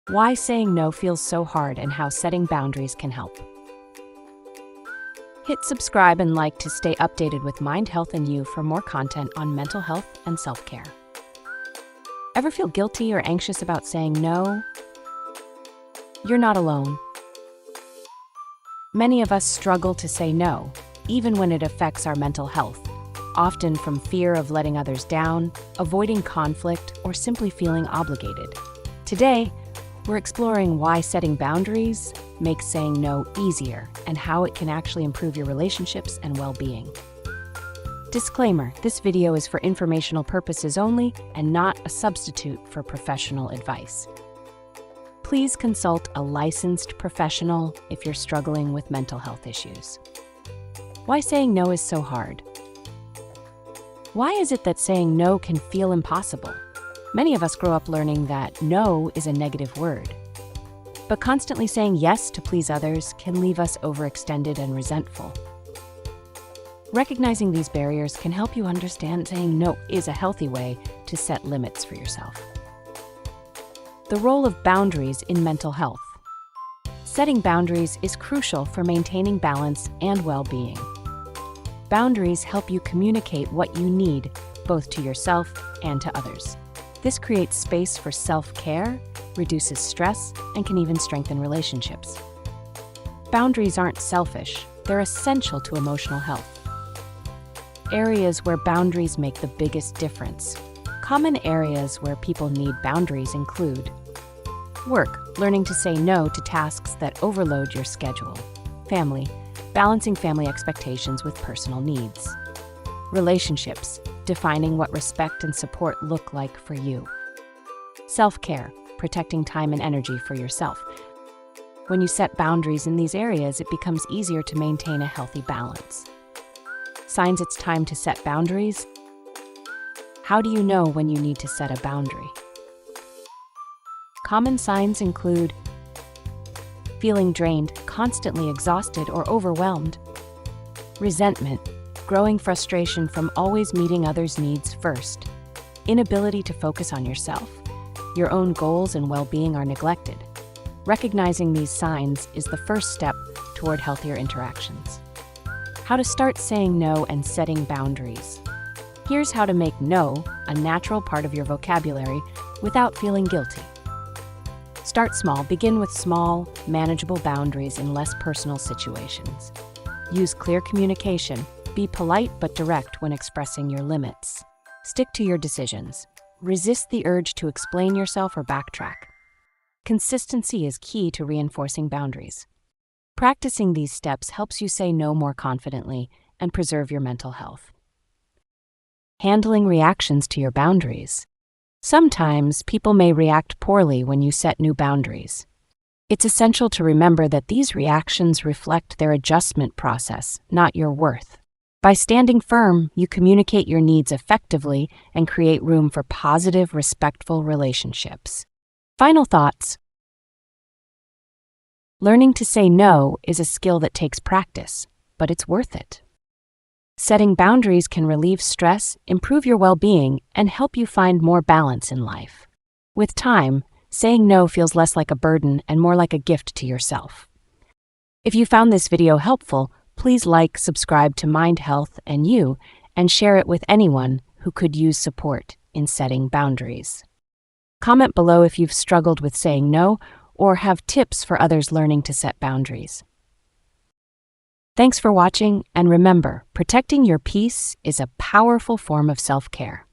Why saying no feels so hard and how setting boundaries can help. Hit subscribe and like to stay updated with Mind Health and You for more content on mental health and self-care. Ever feel guilty or anxious about saying no? You're not alone. Many of us struggle to say no, even when it affects our mental health, often from fear of letting others down, avoiding conflict, or simply feeling obligated. Today, we're exploring why setting boundaries makes saying no easier and how it can actually improve your relationships and well-being. Disclaimer: this video is for informational purposes only and not a substitute for professional advice. Please consult a licensed professional if you're struggling with mental health issues. Why saying no is so hard? Why is it that saying no can feel impossible? Many of us grow up learning that no is a negative word. But constantly saying yes to please others can leave us overextended and resentful. Recognizing these barriers can help you understand saying no is a healthy way to set limits for yourself. The role of boundaries in mental health. Setting boundaries is crucial for maintaining balance and well-being. Boundaries help you communicate what you need, both to yourself and to others. This creates space for self-care, reduces stress, and can even strengthen relationships. Boundaries aren't selfish, they're essential to emotional health. Areas where boundaries make the biggest difference. Common areas where people need boundaries include work, learning to say no to tasks that overload your schedule. Family, balancing family expectations with personal needs. Relationships, defining what respect and support look like for you. Self-care, protecting time and energy for yourself. When you set boundaries in these areas, it becomes easier to maintain a healthy balance. Signs it's time to set boundaries. How do you know when you need to set a boundary? Common signs include feeling drained, constantly exhausted or overwhelmed. Resentment, growing frustration from always meeting others' needs first. Inability to focus on yourself. Your own goals and well-being are neglected. Recognizing these signs is the first step toward healthier interactions. How to start saying no and setting boundaries. Here's how to make no a natural part of your vocabulary without feeling guilty. Start small. Begin with small, manageable boundaries in less personal situations. Use clear communication. Be polite but direct when expressing your limits. Stick to your decisions. Resist the urge to explain yourself or backtrack. Consistency is key to reinforcing boundaries. Practicing these steps helps you say no more confidently and preserve your mental health. Handling reactions to your boundaries. Sometimes people may react poorly when you set new boundaries. It's essential to remember that these reactions reflect their adjustment process, not your worth. By standing firm, you communicate your needs effectively and create room for positive, respectful relationships. Final thoughts. Learning to say no is a skill that takes practice, but it's worth it. Setting boundaries can relieve stress, improve your well-being, and help you find more balance in life. With time, saying no feels less like a burden and more like a gift to yourself. If you found this video helpful, please like, subscribe to Mind Health and You, and share it with anyone who could use support in setting boundaries. Comment below if you've struggled with saying no or have tips for others learning to set boundaries. Thanks for watching, and remember, protecting your peace is a powerful form of self-care.